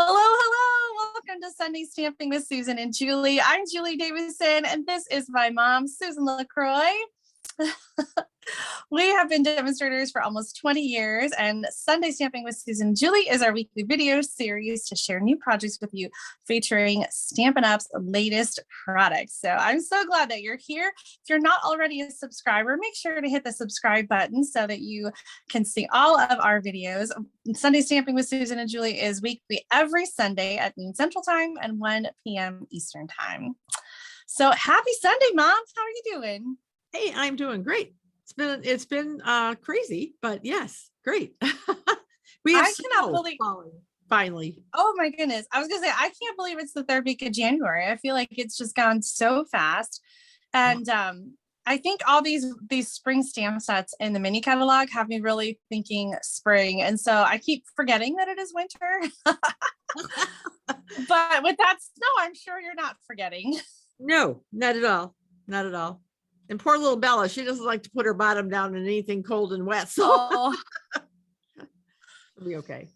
Hello, hello. Welcome to Sunday Stamping with Susan and Julie. I'm Julie Davison, and this is my mom, Susan LaCroix. We have been demonstrators for almost 20 years, and Sunday Stamping with Susan and Julie is our weekly video series to share new projects with you featuring Stampin' Up's latest products. So I'm so glad that you're here. If you're not already a subscriber, make sure to hit the subscribe button so that you can see all of our videos. Sunday Stamping with Susan and Julie is weekly every Sunday at noon Central Time and 1 p.m. Eastern Time. So happy Sunday, Mom. How are you doing? Hey, I'm doing great. It's been crazy, but yes, great. We have cannot believe finally. Oh my goodness. I was gonna say, I can't believe it's the third week of January. I feel like it's just gone so fast. And I think all these spring stamp sets in the mini catalog have me really thinking spring. And so I keep forgetting that it is winter. But with that snow, I'm sure you're not forgetting. No, not at all. Not at all. And poor little Bella, she doesn't like to put her bottom down in anything cold and wet. So it'll be okay.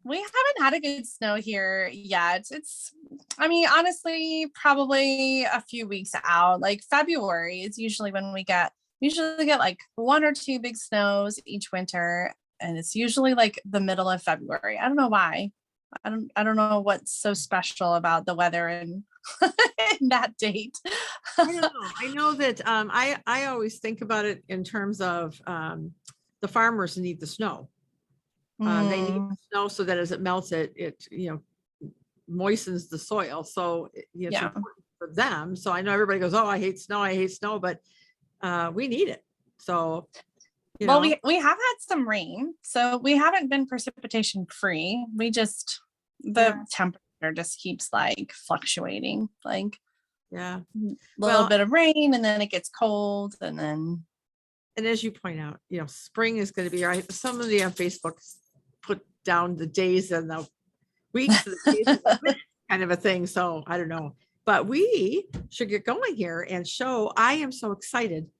We haven't had a good snow here yet. I mean, honestly, probably a few weeks out. Like February is usually when we get like 1 or 2 big snows each winter. And it's usually like the middle of February. I don't know why. I don't know what's so special about the weather and that date. I don't know. I know that I always think about it in terms of the farmers need the snow. They need the snow so that as it melts, it moistens the soil. So it's important for them. So I know everybody goes, "Oh, I hate snow," but we need it. So we have had some rain, so we haven't been precipitation free. We just the temperature just keeps like fluctuating, like a little bit of rain and then it gets cold and as you point out, spring is going to be right. Somebody on Facebook put down the days and the weeks and the days kind of a thing. So I don't know, but we should get going here and show. I am so excited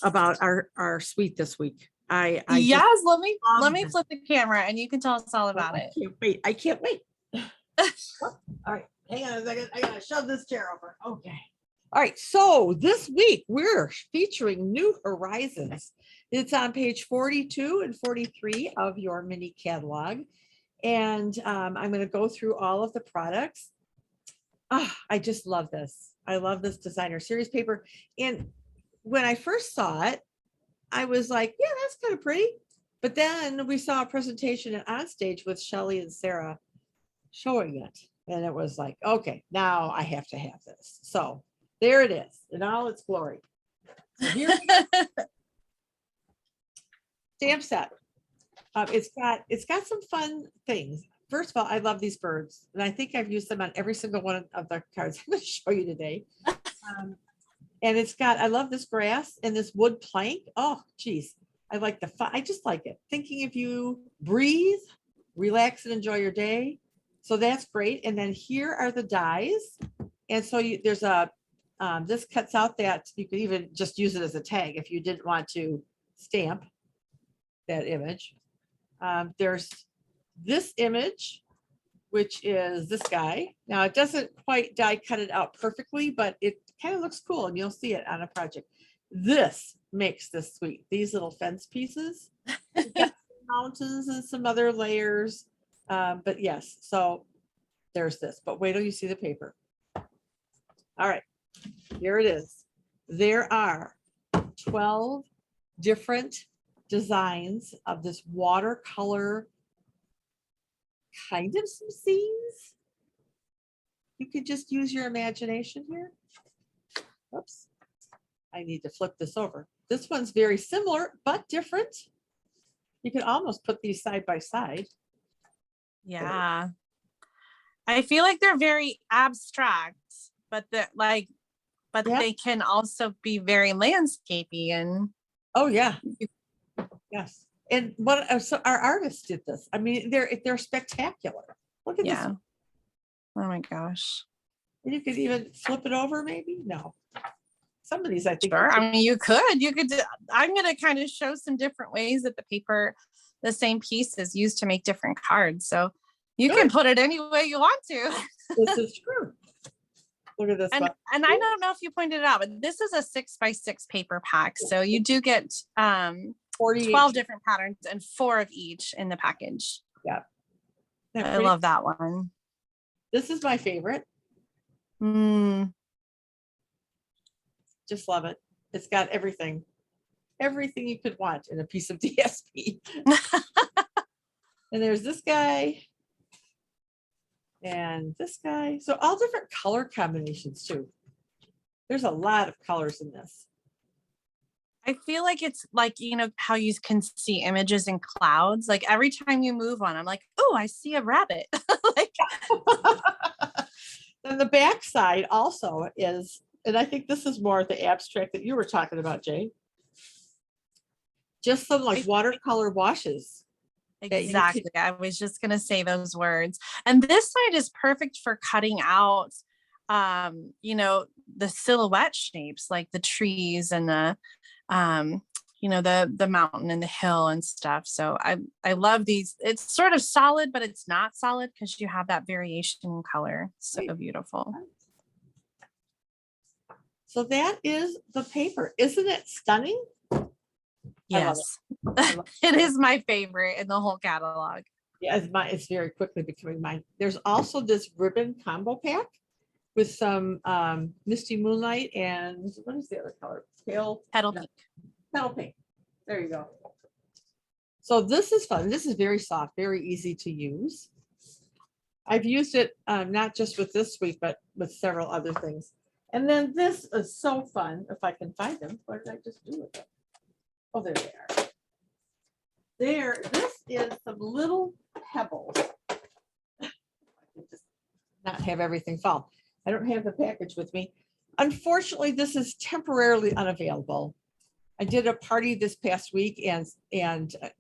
about our suite this week. Let me flip the camera and you can tell us all about it. I can't wait. All right, hang on a second. I gotta shove this chair over. Okay. All right, so this week we're featuring New Horizons. It's on page 42 and 43 of your mini catalog. And I'm going to go through all of the products. I just love this. I love this designer series paper. And when I first saw it, I was like, yeah, that's kind of pretty. But then we saw a presentation at On Stage with Shelly and Sarah showing it. And it was like, okay, now I have to have this. So there it is in all its glory. So here stamp set. It's got some fun things. First of all, I love these birds. And I think I've used them on every single one of the cards I'm going to show you today. And I love this grass and this wood plank. Oh, geez. I like I just like it. Thinking if you breathe, relax and enjoy your day. So that's great. And then here are the dies. And so there's this cuts out that you could even just use it as a tag if you didn't want to stamp that image. There's this image, which is this guy. Now it doesn't quite die cut it out perfectly, but it kind of looks cool and you'll see it on a project. This makes this sweet. These little fence pieces, mountains and some other layers. But yes, so there's this, but wait till you see the paper. All right, here it is. There are 12 different designs of this watercolor, kind of some scenes. You could just use your imagination here. Oops, I need to flip this over. This one's very similar, but different. You can almost put these side by side. Yeah. I feel like they're very abstract, but they can also be very landscapey and oh yeah. Yes. And so our artists did this. I mean, they're spectacular. Look at this. Oh my gosh. And you could even flip it over, maybe? No. Some of these, I think. Sure. I mean, you could. I'm going to kind of show some different ways that the same piece is used to make different cards. So You Good. can put it any way you want to. This is true. Look at this And one. and I don't know if you pointed it out, but this is a 6x6 paper pack. So you do get 48. 12 different patterns and 4 of each in the package. Yeah. I love that one. This is my favorite. Just love it. It's got everything you could want in a piece of DSP. And there's this guy and this guy. So all different color combinations too. There's a lot of colors in this. I feel like it's like, you know, how you can see images in clouds. Like every time you move one, I'm like, oh, I see a rabbit. Like, then the back side also is, and I think this is more the abstract that you were talking about, Jay. Just some like watercolor washes. Exactly. I was just going to say those words. And this side is perfect for cutting out, you know, the silhouette shapes, like the trees and the, you know, the mountain and the hill and stuff. So I love these. It's sort of solid, but it's not solid because you have that variation in color. So beautiful. So that is the paper. Isn't it stunning? Yes, it is my favorite in the whole catalog. Yeah, it's very quickly becoming mine. There's also this ribbon combo pack with some Misty Moonlight and what is the other color? Petal pink. There you go. So this is fun. This is very soft, very easy to use. I've used it not just with this suite, but with several other things. And then this is so fun. If I can find them, what did I just do with them? Oh, there they are. This is some little pebbles. I can just not have everything fall. I don't have the package with me. Unfortunately, this is temporarily unavailable. I did a party this past week, and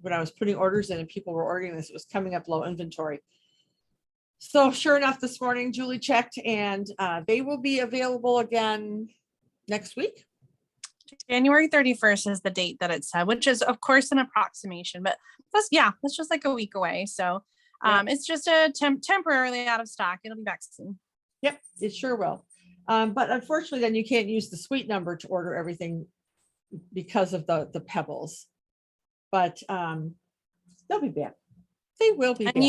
when I was putting orders in and people were ordering this, it was coming up low inventory. So sure enough, this morning, Julie checked, and they will be available again next week. January 31st is the date that it said, which is of course an approximation, but that's just like a week away. So it's just a temporarily out of stock. It'll be back soon. Yep, it sure will. But unfortunately, then you can't use the suite number to order everything because of the pebbles. But they'll be back. They will be back. And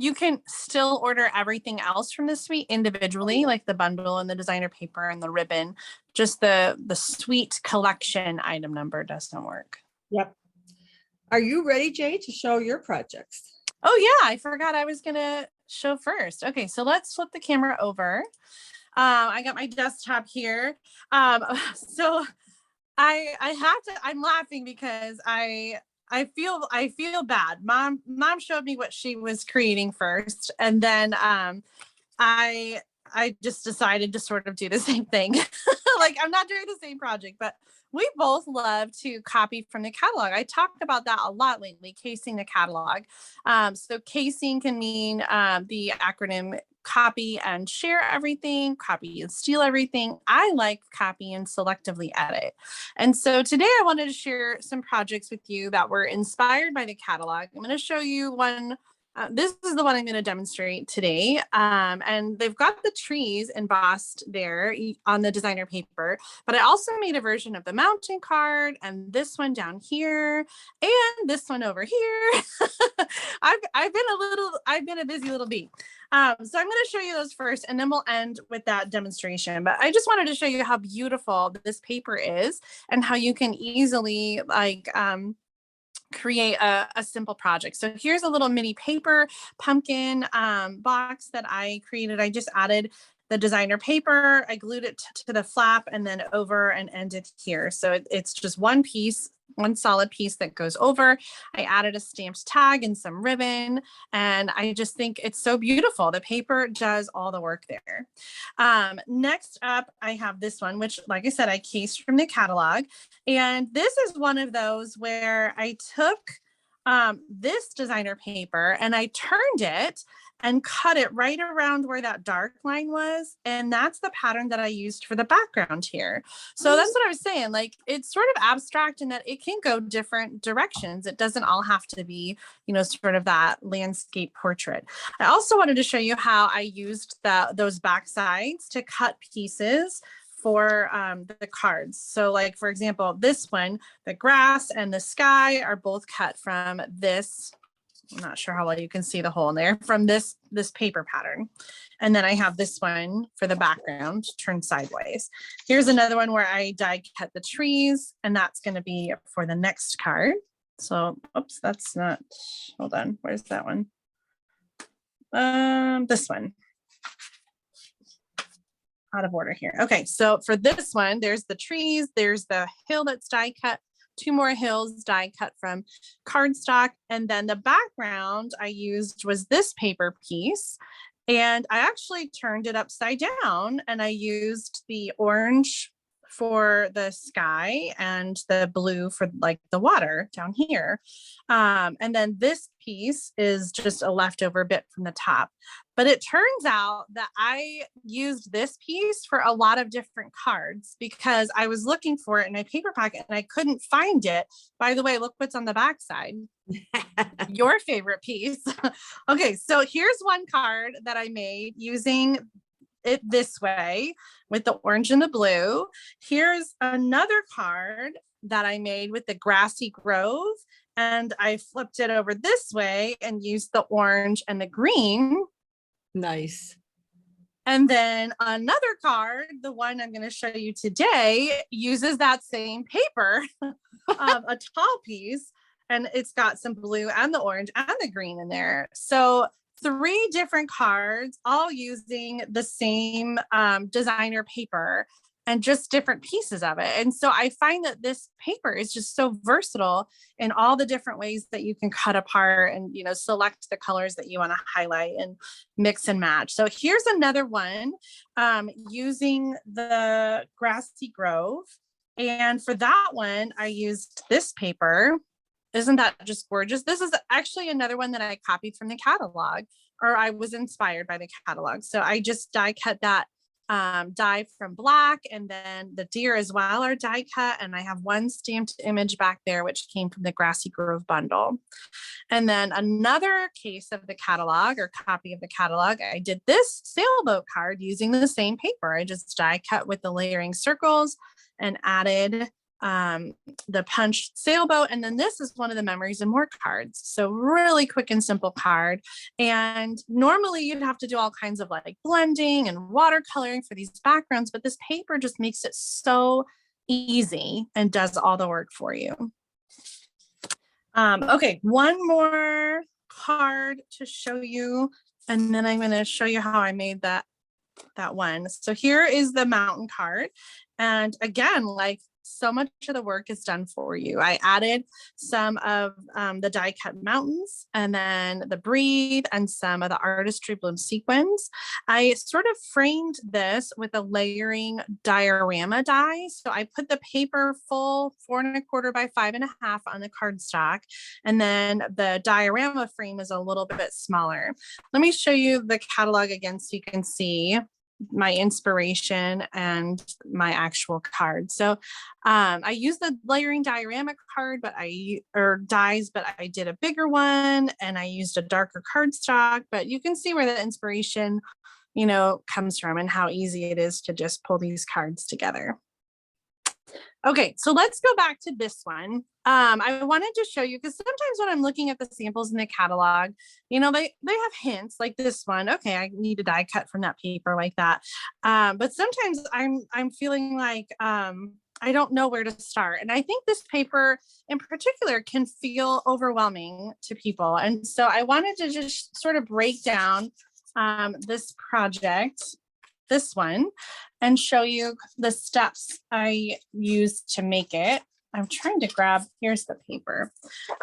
you can still order everything else from the suite individually, like the bundle and the designer paper and the ribbon. Just the suite collection item number doesn't work. Yep. Are you ready, Jay, to show your projects? Oh yeah, I forgot I was gonna show first. Okay, so let's flip the camera over. I got my desktop here. So I have to, I'm laughing because I feel bad. Mom showed me what she was creating first, and then I just decided to sort of do the same thing. Like I'm not doing the same project, but we both love to copy from the catalog. I talked about that a lot lately, casing the catalog. So casing can mean the acronym copy and share everything, copy and steal everything. I like copy and selectively edit. And so today I wanted to share some projects with you that were inspired by the catalog. I'm going to show you one. This is the one I'm going to demonstrate today. And they've got the trees embossed there on the designer paper, but I also made a version of the mountain card and this one down here and this one over here. I've been a busy little bee. So I'm going to show you those first, and then we'll end with that demonstration. But I just wanted to show you how beautiful this paper is and how you can easily create a simple project. So here's a little mini paper pumpkin box that I created. I just added the designer paper, I glued it to the flap and then over and ended here. So it's just one piece, one solid piece that goes over. I added a stamped tag and some ribbon, and I just think it's so beautiful. The paper does all the work there. Next up, I have this one, which, like I said, I cased from the catalog. And this is one of those where I took this designer paper and I turned it and cut it right around where that dark line was. And that's the pattern that I used for the background here. So that's what I was saying. Like, it's sort of abstract in that it can go different directions. It doesn't all have to be, you know, sort of that landscape portrait. I also wanted to show you how I used those back sides to cut pieces for the cards. So like, for example, this one, the grass and the sky are both cut from this. I'm not sure how well you can see the hole in there, from this paper pattern. And then I have this one for the background turned sideways. Here's another one where I die cut the trees, and that's going to be for the next card. So, oops, that's not, hold on. Where's that one? This one. Out of order here. Okay, so for this one, there's the trees, there's the hill that's die cut, 2 more hills die cut from cardstock, and then the background I used was this paper piece, and I actually turned it upside down, and I used the orange for the sky and the blue for like the water down here. And then this piece is just a leftover bit from the top. But it turns out that I used this piece for a lot of different cards because I was looking for it in my paper packet and I couldn't find it. By the way, look what's on the back side. Your favorite piece. Okay, so here's one card that I made using it this way with the orange and the blue. Here's another card that I made with the grassy grove, and I flipped it over this way and used the orange and the green. Nice. And then another card, the one I'm going to show you today, uses that same paper, a tall piece, and it's got some blue and the orange and the green in there. So 3 different cards, all using the same designer paper and just different pieces of it. And so I find that this paper is just so versatile in all the different ways that you can cut apart and, you know, select the colors that you want to highlight and mix and match. So here's another one using the grassy grove. And for that one, I used this paper. Isn't that just gorgeous? This is actually another one that I copied from the catalog, or I was inspired by the catalog. So I just die cut that die from black, and then the deer as well are die cut. And I have one stamped image back there, which came from the Grassy Grove bundle. And then another case of the catalog, or copy of the catalog, I did this sailboat card using the same paper. I just die cut with the layering circles and added the punched sailboat. And then this is one of the memories and more cards. So really quick and simple card. And normally you'd have to do all kinds of like blending and watercoloring for these backgrounds, but this paper just makes it so easy and does all the work for you. Okay, one more card to show you, and then I'm going to show you how I made that one. So here is the mountain card. And again, like, so much of the work is done for you. I added some of the die cut mountains, and then the breathe, and some of the artistry bloom sequins. I sort of framed this with a layering diorama die. So I put the paper full 4 1/4 by 5 1/2 on the cardstock, and then the diorama frame is a little bit smaller. Let me show you the catalog again so you can see my inspiration and my actual card. So I used the layering diorama card, but dies, but I did a bigger one, and I used a darker cardstock, but you can see where the inspiration, you know, comes from and how easy it is to just pull these cards together. Okay, so let's go back to this one. I wanted to show you, because sometimes when I'm looking at the samples in the catalog, you know, they have hints like this one. Okay, I need a die cut from that paper like that. But sometimes I'm feeling like I don't know where to start. And I think this paper in particular can feel overwhelming to people. And so I wanted to just sort of break down this project, this one, and show you the steps I used to make it. I'm trying to grab, here's the paper.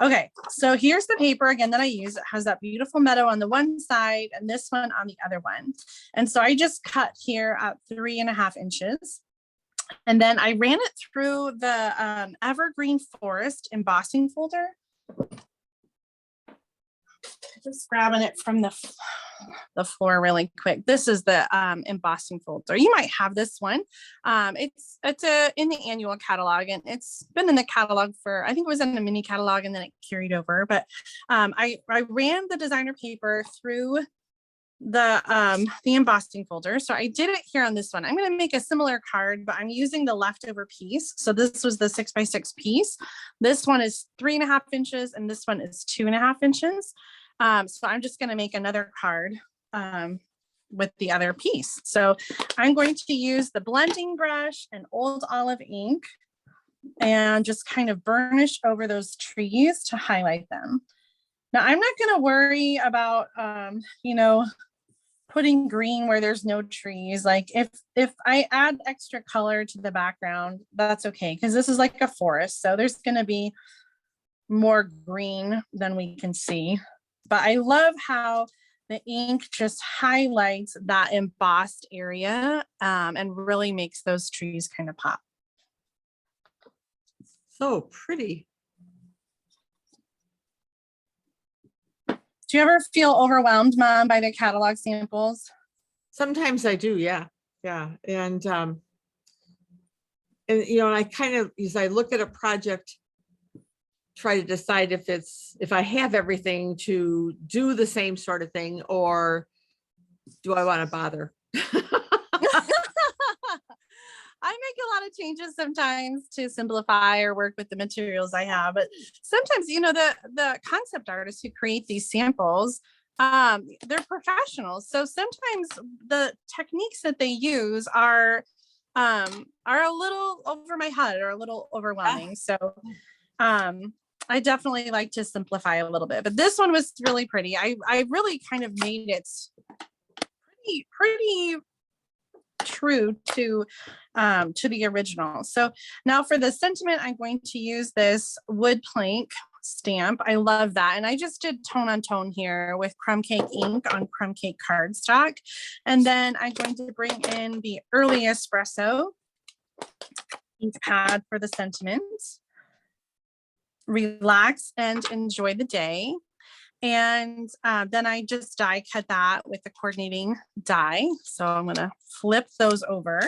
Okay, so here's the paper again that I use. It has that beautiful meadow on the one side and this one on the other one. And so I just cut here at 3 1/2 inches. And then I ran it through the Evergreen Forest embossing folder. Just grabbing it from the floor really quick. This is the embossing folder. You might have this one. It's in the annual catalog, and it's been in the catalog for, I think it was in the mini catalog and then it carried over. But I ran the designer paper through the embossing folder. So I did it here on this one. I'm going to make a similar card, but I'm using the leftover piece. So this was the 6x6 piece. This one is 3.5 inches and this one is 2.5 inches. So I'm just going to make another card with the other piece. So I'm going to use the blending brush and Old Olive ink and just kind of burnish over those trees to highlight them. Now I'm not going to worry about, putting green where there's no trees. Like if I add extra color to the background, that's okay, because this is like a forest. So there's going to be more green than we can see. But I love how the ink just highlights that embossed area and really makes those trees kind of pop. So pretty. Do you ever feel overwhelmed, Mom, by the catalog samples? Sometimes I do, yeah. And I kind of, as I look at a project, try to decide if I have everything to do the same sort of thing, or do I want to bother? I make a lot of changes sometimes to simplify or work with the materials I have, but sometimes, the concept artists who create these samples, they're professionals. So sometimes the techniques that they use are a little over my head or a little overwhelming. So I definitely like to simplify a little bit, but this one was really pretty. I really kind of made it pretty true to the original. So now for the sentiment, I'm going to use this wood plank stamp. I love that. And I just did tone on tone here with crumb cake ink on crumb cake cardstock. And then I'm going to bring in the early espresso ink pad for the sentiment. Relax and enjoy the day. And then I just die cut that with the coordinating die. So I'm going to flip those over.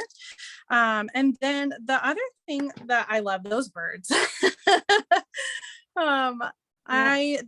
And then the other thing that I love, those birds. I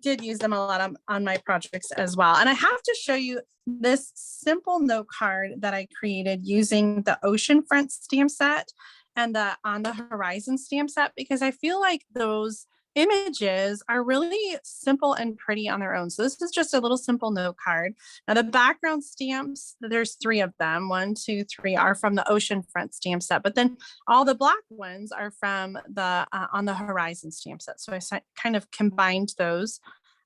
did use them a lot on my projects as well. And I have to show you this simple note card that I created using the oceanfront stamp set and the On the Horizon stamp set, because I feel like those images are really simple and pretty on their own. So this is just a little simple note card. Now the background stamps, there's 3 of them. 1, 2, 3 are from the oceanfront stamp set, but then all the black ones are from the On the Horizon stamp set. So I kind of combined those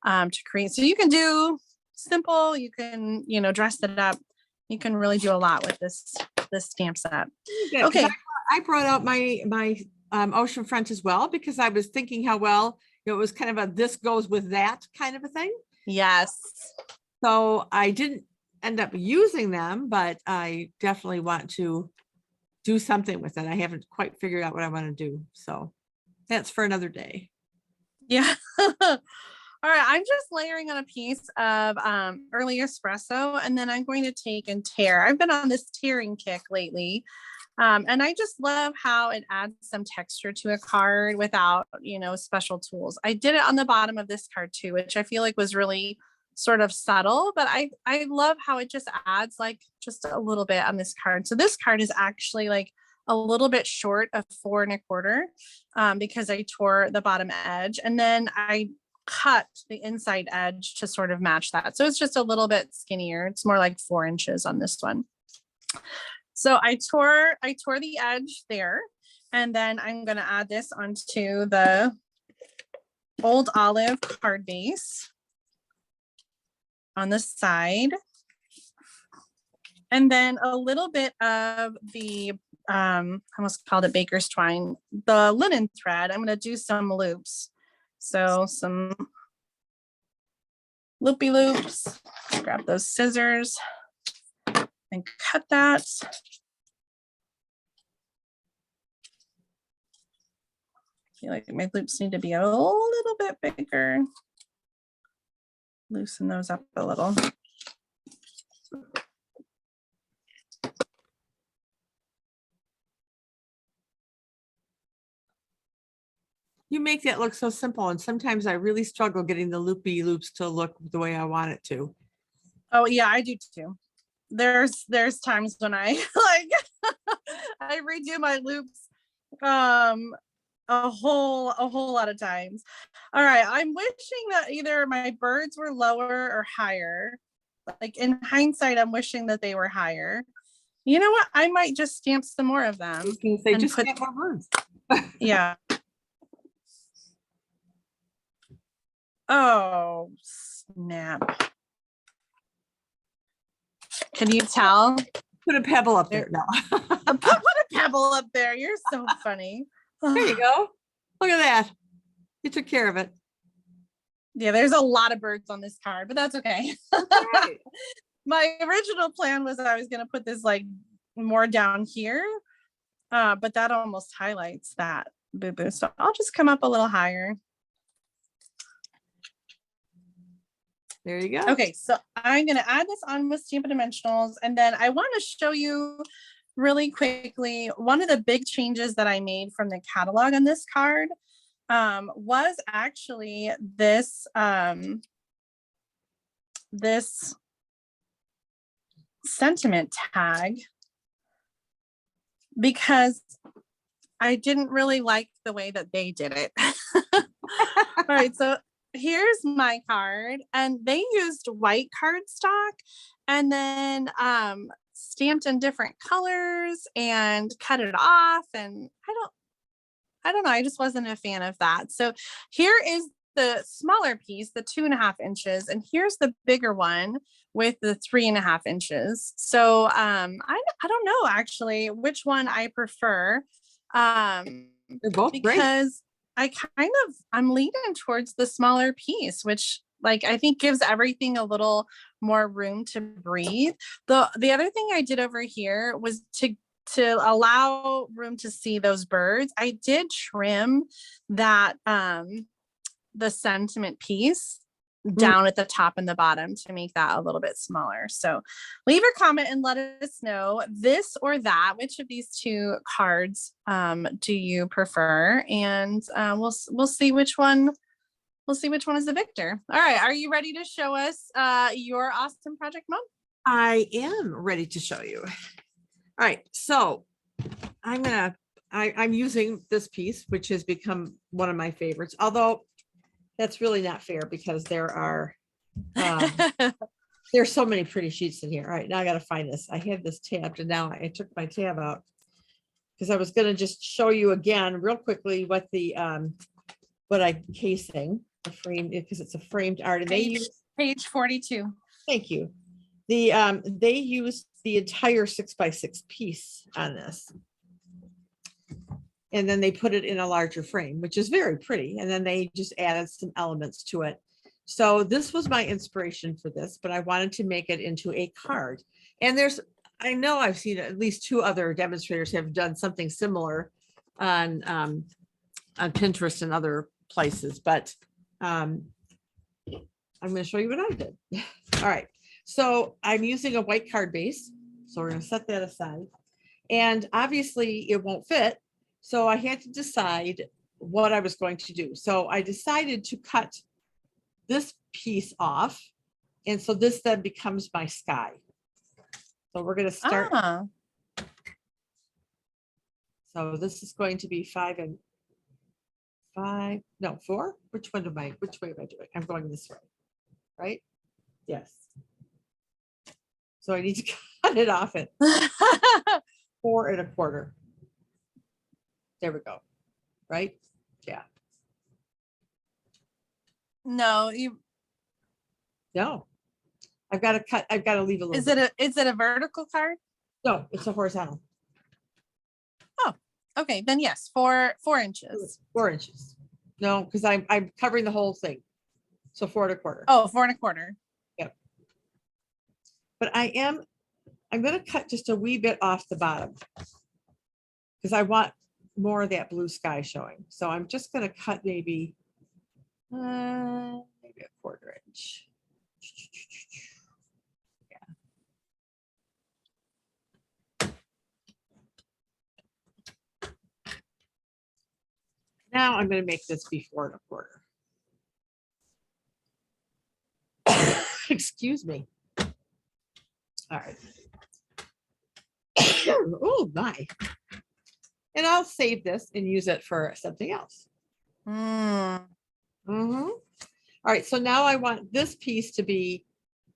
to create. So you can do simple, you can, dress it up. You can really do a lot with this stamp set. Yeah, okay. I brought out my oceanfront as well, because I was thinking how well, it was kind of a this goes with that kind of a thing. Yes. So I didn't end up using them, but I definitely want to do something with it. I haven't quite figured out what I want to do. So that's for another day. Yeah. All right, I'm just layering on a piece of early espresso, and then I'm going to take and tear. I've been on this tearing kick lately. And I just love how it adds some texture to a card without, special tools. I did it on the bottom of this card too, which I feel like was really sort of subtle, but I love how it just adds like just a little bit on this card. So this card is actually like a little bit short of 4 1/4 because I tore the bottom edge and then I cut the inside edge to sort of match that. So it's just a little bit skinnier. It's more like 4 inches on this one. So I tore the edge there, and then I'm going to add this onto the Old Olive card base on the side. And then a little bit of the, I almost called it baker's twine, the linen thread. I'm going to do some loops. So some loopy loops, grab those scissors and cut that. I feel like my loops need to be a little bit bigger. loosen those up a little. You make that look so simple, and sometimes I really struggle getting the loopy loops to look the way I want it to. Oh yeah, I do too. There's times when I like I redo my loops a whole lot of times. All right, I'm wishing that either my birds were lower or higher. Like in hindsight, I'm wishing that they were higher. You know what? I might just stamp some more of them. You can say and just put- get more birds. Yeah. Oh, snap. Can you tell? Put a pebble up there. No. Put a pebble up there. You're so funny. There you go. Look at that. You took care of it. Yeah, there's a lot of birds on this card, but that's okay. Right. My original plan was I was going to put this like more down here, but that almost highlights that boo-boo. So I'll just come up a little higher. There you go. Okay, so I'm going to add this on with Stampin' Dimensionals, and then I want to show you really quickly one of the big changes that I made from the catalog on this card was actually this this sentiment tag, because I didn't really like the way that they did it. All right, so here's my card, and they used white cardstock and then stamped in different colors and cut it off, and I don't know, I just wasn't a fan of that. So here is the smaller piece, the 2.5 inches, and here's the bigger one with the 3.5 inches. So I don't know actually which one I prefer. They're both because great. I'm leaning towards the smaller piece, which like I think gives everything a little more room to breathe. The other thing I did over here was to allow room to see those birds. I did trim that the sentiment piece down at the top and the bottom to make that a little bit smaller. So leave a comment and let us know this or that, which of these two cards do you prefer, and we'll see which one is the victor. All right, are you ready to show us your awesome project, Mom? I am ready to show you. All right, so I'm using this piece, which has become one of my favorites, although that's really not fair because there's so many pretty sheets in here. All right, now I got to find this. I had this tabbed, and now I took my tab out because I was going to just show you again real quickly what the casing, the frame, because it's a framed art, and they use page 42. Thank you. They used the entire 6x6 piece on this. And then they put it in a larger frame, which is very pretty. And then they just added some elements to it. So this was my inspiration for this, but I wanted to make it into a card. And I know I've seen at least 2 other demonstrators have done something similar on Pinterest and other places, but I'm going to show you what I did. All right. So I'm using a white card base. So we're going to set that aside. And obviously it won't fit. So I had to decide what I was going to do. So I decided to cut this piece off. And so this then becomes my sky. So we're going to start. So this is going to be 4. Which way am I doing? I'm going this way, right? Yes. So I need to cut it off at 4 1/4. There we go. Right? Yeah. No, I've got to cut. I've got to leave a little. Is it a vertical card? No, it's a horizontal. Oh, okay. Then yes, 4 inches. 4 inches. No, because I'm covering the whole thing. So 4 1/4. Oh, 4 1/4. Yep. But I'm going to cut just a wee bit off the bottom because I want more of that blue sky showing. So I'm just going to cut maybe a 1/4 inch. Now I'm going to make this be 4 1/4. Excuse me. All right. Oh my. And I'll save this and use it for something else. Mm. All right, so now I want this piece to be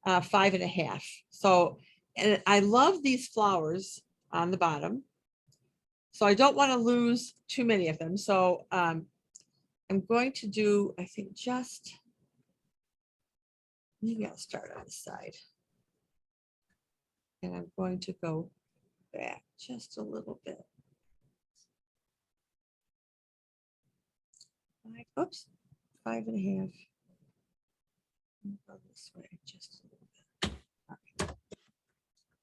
5 1/2. So, and I love these flowers on the bottom. So I don't want to lose too many of them. So I'm going to do, I think just, maybe I'll start on the side. And I'm going to go back just a little bit. Oops, 5 1/2. Go this way just a little bit. Okay.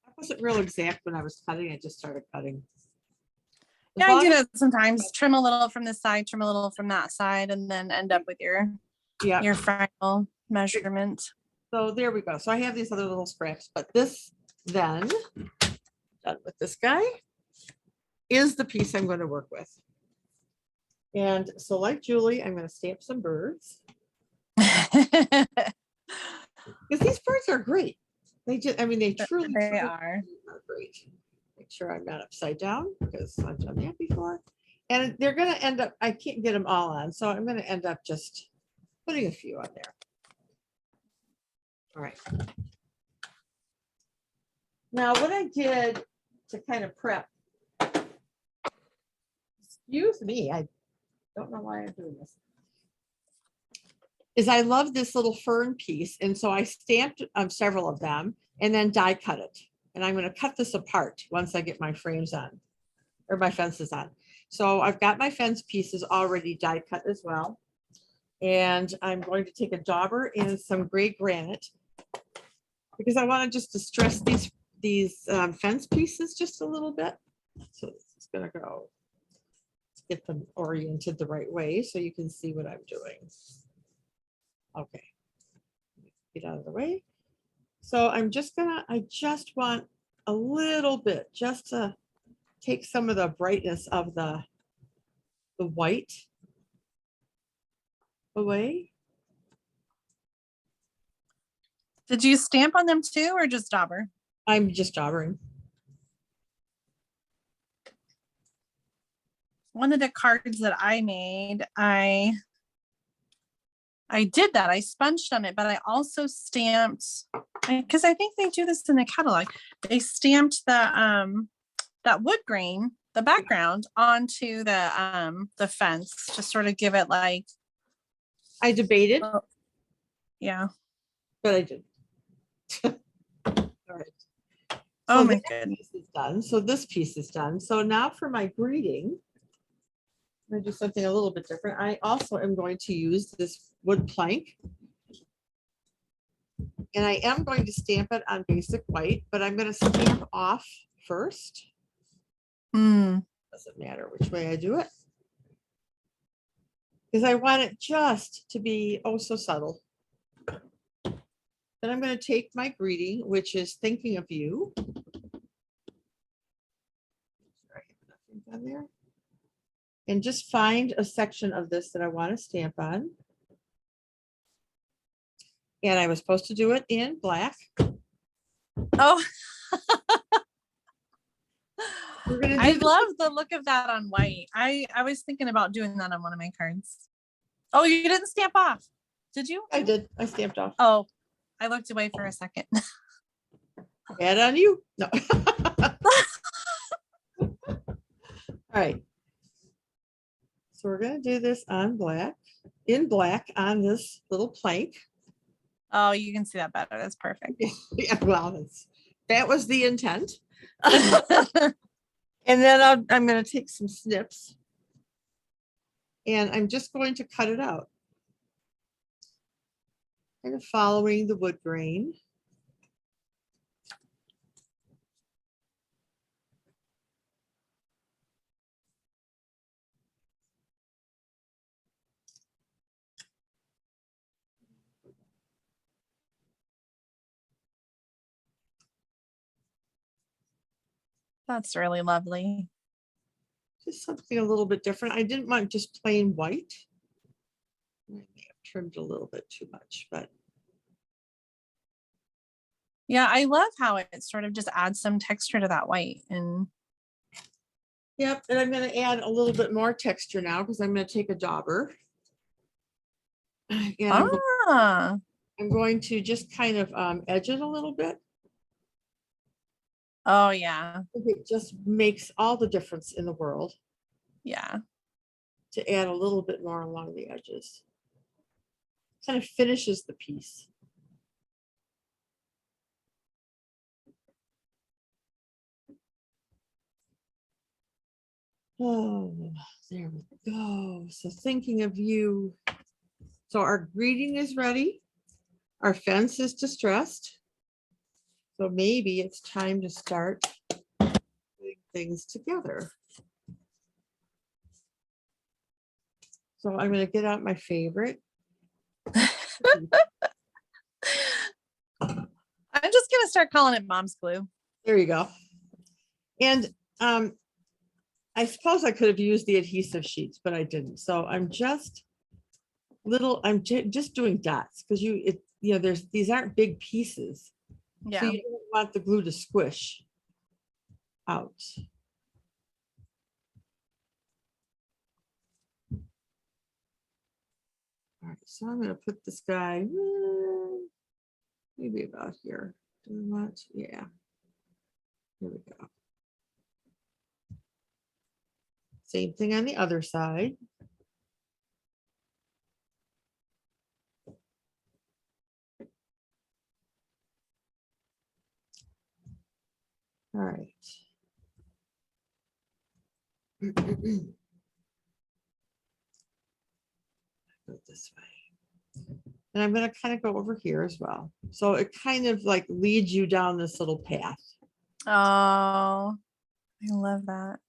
I wasn't real exact when I was cutting. I just started cutting. Yeah, I do that sometimes. Trim a little from this side, trim a little from that side, and then end up with your final measurement. So there we go. So I have these other little scraps, but this then, done with this guy, is the piece I'm going to work with. And so like Julie, I'm going to stamp some birds. Because these birds are great. They just, I mean, they truly are great. Make sure I'm not upside down because I've done that before. And they're going to end up, I can't get them all on. So I'm going to end up just putting a few on there. All right. Now what I did to kind of prep, excuse me, I don't know why I'm doing this, is I love this little fern piece. And so I stamped several of them and then die cut it. And I'm going to cut this apart once I get my frames on, or my fences on. So I've got my fence pieces already die cut as well. And I'm going to take a dauber and some gray granite because I want to just distress these fence pieces just a little bit. So it's going to go, get them oriented the right way so you can see what I'm doing. Okay, get out of the way. So I'm just gonna, I just want a little bit just to take some of the brightness of the white away. Did you stamp on them too or just dauber? I'm just daubering. One of the cards that I made, I did that. I sponged on it, but I also stamped, because I think they do this in the catalog. They stamped the that wood grain, the background, onto the fence to sort of give it like. I debated. Yeah. But I didn't. All right. Oh So my goodness. Piece is done. So this piece is done. So now for my greeting, I'm going to do something a little bit different. I also am going to use this wood plank. And I am going to stamp it on basic white, but I'm going to stamp off first. Doesn't matter which way I do it. Because I want it just to be oh so subtle. Then I'm going to take my greeting, which is thinking of you. On there. And just find a section of this that I want to stamp on. And I was supposed to do it in black. Oh, I love the look of that on white. I was thinking about doing that on one of my cards. Oh, you didn't stamp off, did you? I did. I stamped off. Oh, I looked away for a second. Bad on you. No. All right. So we're going to do this on black, in black on this little plank. Oh, you can see that better. That's perfect. Yeah, well, that was the intent. And then I'm going to take some snips and I'm just going to cut it out. Kind of following the wood grain. That's really lovely. Just something a little bit different. I didn't want just plain white. I may have trimmed a little bit too much, but Yeah, I love how it sort of just adds some texture to that white. And yep. And I'm going to add a little bit more texture now because I'm going to take a dauber. And I'm going to just kind of edge it a little bit. Oh yeah. I think it just makes all the difference in the world Yeah. to add a little bit more along the edges. Kind of finishes the piece. Oh, there we go. So thinking of you. So our greeting is ready. Our fence is distressed. So maybe it's time to start putting things together. So I'm going to get out my favorite. I'm just gonna start calling it mom's glue. There you go. And I suppose I could have used the adhesive sheets, but I didn't. So I'm just just doing dots because there's these aren't big pieces. Yeah. So you don't want the glue to squish out. All right, so I'm going to put this guy maybe about here. Do we want? Yeah. Here we go. Same thing on the other side. All right. Go this way. And I'm going to kind of go over here as well. So it kind of like leads you down this little path. Oh, I love that.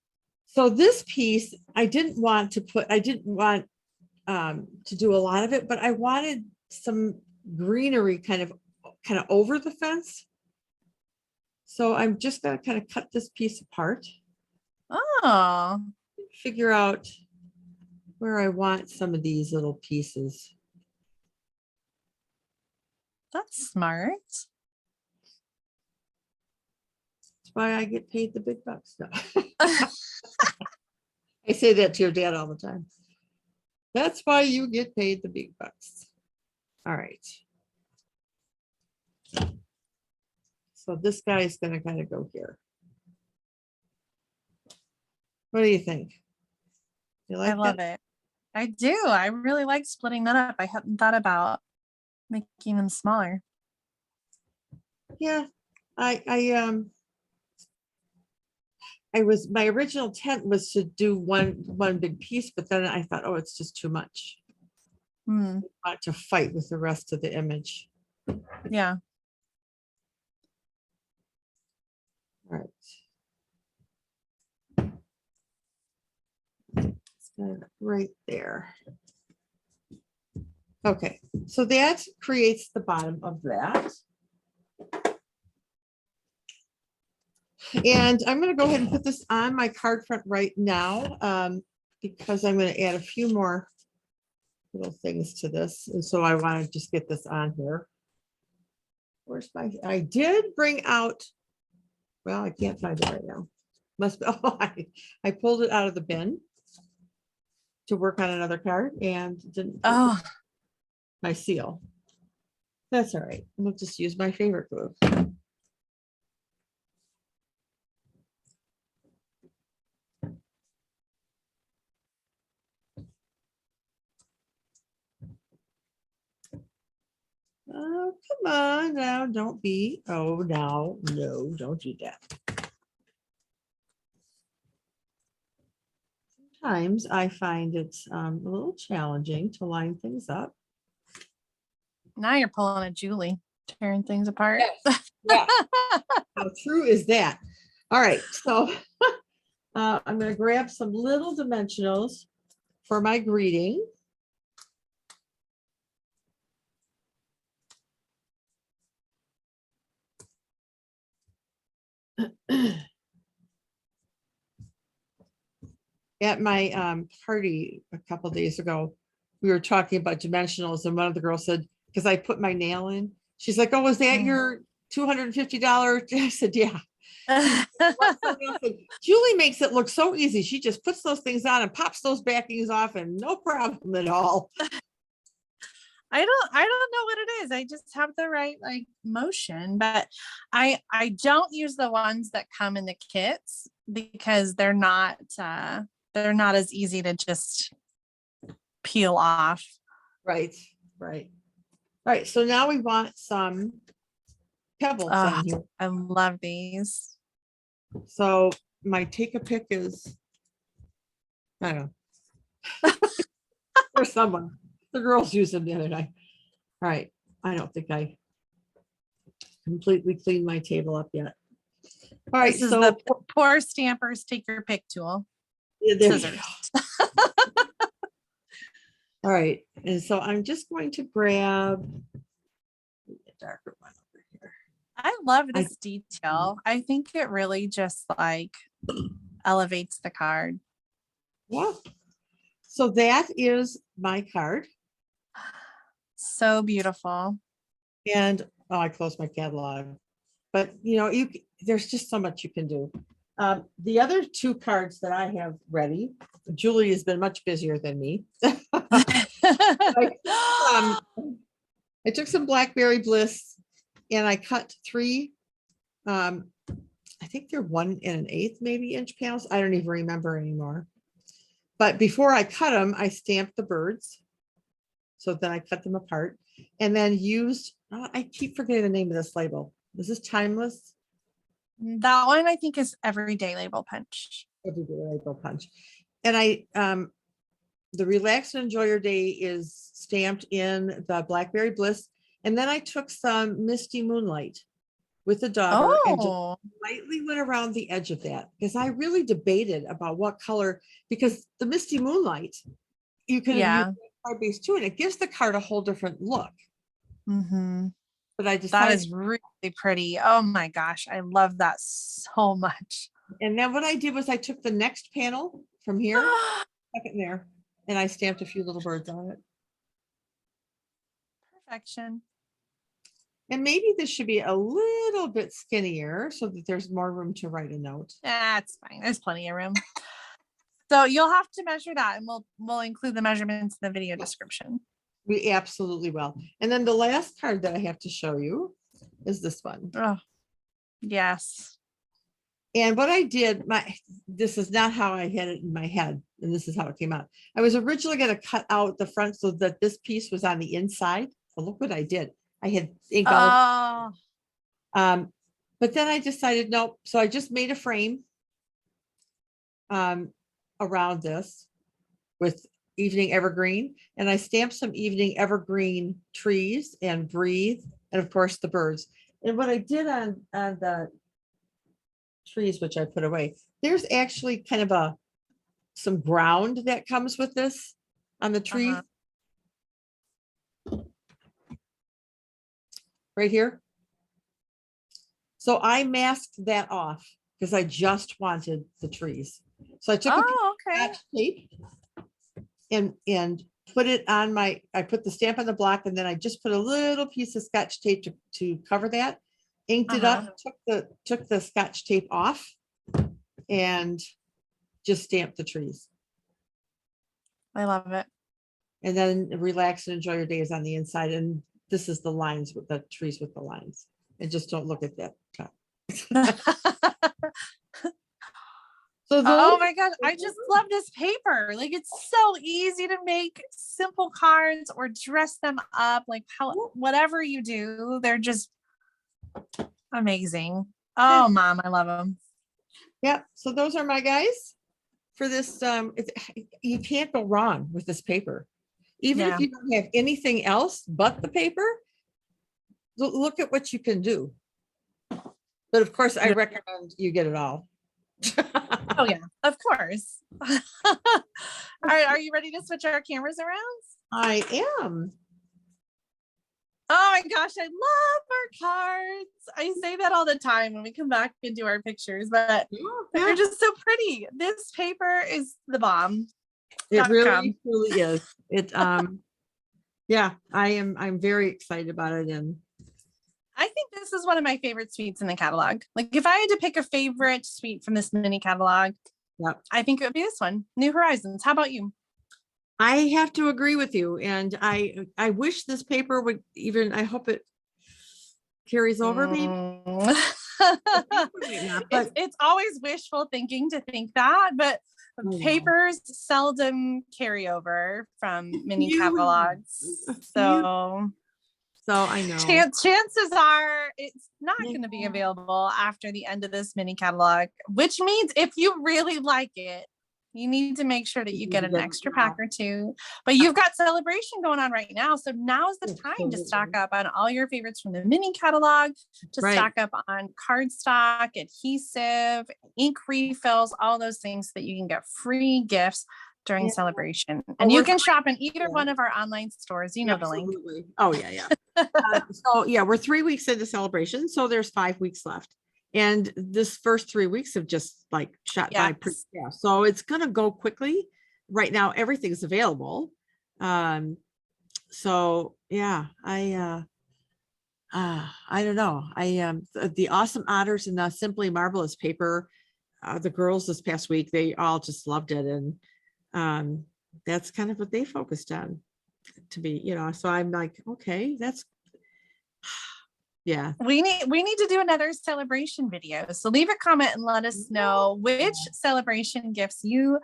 So this piece, I didn't want to do a lot of it, but I wanted some greenery kind of over the fence. So I'm just going to kind of cut this piece apart. Oh, Figure out where I want some of these little pieces. that's smart. That's why I get paid the big bucks. No. I say that to your dad all the time. That's why you get paid the big bucks. All right. So this guy is going to kind of go here. What do you think? You like I love it. I do. I really like splitting that up. I hadn't thought about making them smaller. Yeah, my original intent was to do one big piece, but then I thought, oh, it's just too much. Hmm. I want to fight with the rest of the image. Yeah. All right. Right there. Okay, so that creates the bottom of that. And I'm going to go ahead and put this on my card front right now because I'm going to add a few more little things to this. And so I want to just get this on here. Where's I did bring out, well, I can't find it right now. Must be, oh, I pulled it out of the bin to work on another card and didn't Oh, my seal. That's all right. We'll just use my favorite glue. Oh, come on now. Don't be. Oh, no, don't do that. Sometimes I find it's a little challenging to line things up. now you're pulling a Julie, tearing things apart. Yes. Yeah. How true is that? All right. So I'm going to grab some little dimensionals for my greeting. at my party a couple days ago, we were talking about dimensionals, and one of the girls said, because I put my nail in, she's like, "Oh, was that your $250?" I said, "Yeah." Julie makes it look so easy. She just puts those things on and pops those backings off, and no problem at all. I don't know what it is. I just have the right like motion, but I don't use the ones that come in the kits because they're not as easy to just peel off. Right. All right. So now we want some pebbles on here. I love these. So my take a pick is, I don't know. For someone. The girls used them the other night. All right. I don't think I completely cleaned my table up yet. All right. This is so the poor stampers take your pick tool. scissors. All right. And so I'm just going to grab a darker one over here. I love this detail. I think it really just like elevates the card. Yeah. So that is my card. So beautiful. And I closed my catalog, but there's just so much you can do. The other two cards that I have ready, Julie has been much busier than me. I took some Blackberry Bliss and I cut 3, I think they're 1 1/8 maybe inch panels. I don't even remember anymore. But before I cut them, I stamped the birds. So then I cut them apart and then used, I keep forgetting the name of this label. Is this Timeless? That one I think is Everyday Label Punch. Everyday Label Punch. And the Relax and Enjoy Your Day is stamped in the Blackberry Bliss. And then I took some Misty Moonlight with the daughter and just lightly went around the edge of that because I really debated about what color, because the Misty Moonlight, you can use card base too, and it gives the card a whole different look. But I decided that is really pretty. Oh my gosh, I love that so much. And then what I did was I took the next panel from here, stuck it in there, and I stamped a few little birds on it. Perfection. And maybe this should be a little bit skinnier so that there's more room to write a note. That's fine. There's plenty of room. So you'll have to measure that, and we'll include the measurements in the video description. We absolutely will. And then the last card that I have to show you is this one. Oh, yes. And what I did, this is not how I had it in my head, and this is how it came out. I was originally going to cut out the front so that this piece was on the inside. But look what I did. I had ink all. But then I decided nope. So I just made a frame around this with Evening Evergreen, and I stamped some Evening Evergreen trees and Breathe, and of course the birds. And what I did on the trees, which I put away, there's actually kind of some ground that comes with this on the tree. Right here. So I masked that off because I just wanted the trees. So I took a piece of Scotch tape and put it on I put the stamp on the block, and then I just put a little piece of Scotch tape to cover that, inked it up, took the Scotch tape off, and just stamped the trees. I love it. And then Relax and Enjoy Your Day is on the inside, and this is the lines with the trees with the lines. And just don't look at that. So oh my gosh, I just love this paper. Like, it's so easy to make simple cards or dress them up, like whatever you do, they're just amazing. Oh, Mom, I love them. Yeah, so those are my guys for this. You can't go wrong with this paper. Even if you don't have anything else but the paper, look at what you can do. But of course, I recommend you get it all. Oh yeah, of course. All right, are you ready to switch our cameras around? I am. Oh my gosh, I love our cards. I say that all the time when we come back and do our pictures, but they're just so pretty. This paper is the bomb. It really truly is. It yeah, I'm very excited about it. And I think this is one of my favorite suites in the catalog. Like if I had to pick a favorite suite from this mini catalog, I think it would be this one, New Horizons. How about you? I have to agree with you. And I wish this paper would even, I hope it carries over maybe. But it's always wishful thinking to think that, but papers seldom carry over from mini catalogs. So I know chances are it's not going to be available after the end of this mini catalog, which means if you really like it, you need to make sure that you get an extra pack or two. But you've got celebration going on right now. So now's the time to stock up on all your favorites from the mini catalog, to stock up on cardstock, adhesive, ink refills, all those things so that you can get free gifts during celebration. And you can shop in either one of our online stores. You know the link. Oh, yeah. So yeah, we're 3 weeks into celebration. So there's 5 weeks left. And this first 3 weeks have just like shot by pretty fast. So it's going to go quickly. Right now, everything's available. So yeah, I don't know. The Awesome Otters and the Simply Marvelous paper, the girls this past week, they all just loved it. And that's kind of what they focused on to be, so I'm like, okay, that's yeah. We need to do another celebration video. So leave a comment and let us know which celebration gifts you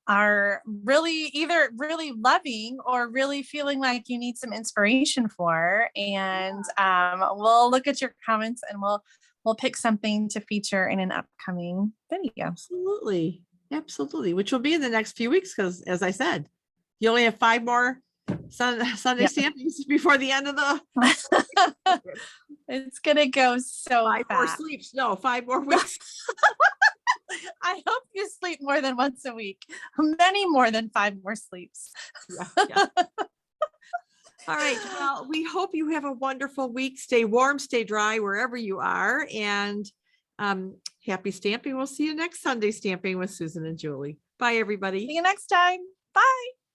are either really loving or really feeling like you need some inspiration for. And we'll look at your comments and we'll pick something to feature in an upcoming video. Absolutely. Which will be in the next few weeks, because as I said, you only have 5 more Sunday stampings before the end of the it's gonna go so 5 more sleeps. No, 5 more weeks. I hope you sleep more than once a week. Many more than 5 more sleeps. Yeah. All right. Well, we hope you have a wonderful week. Stay warm, stay dry wherever you are, and happy stamping. We'll see you next Sunday stamping with Susan and Julie. Bye, everybody. See you next time. Bye.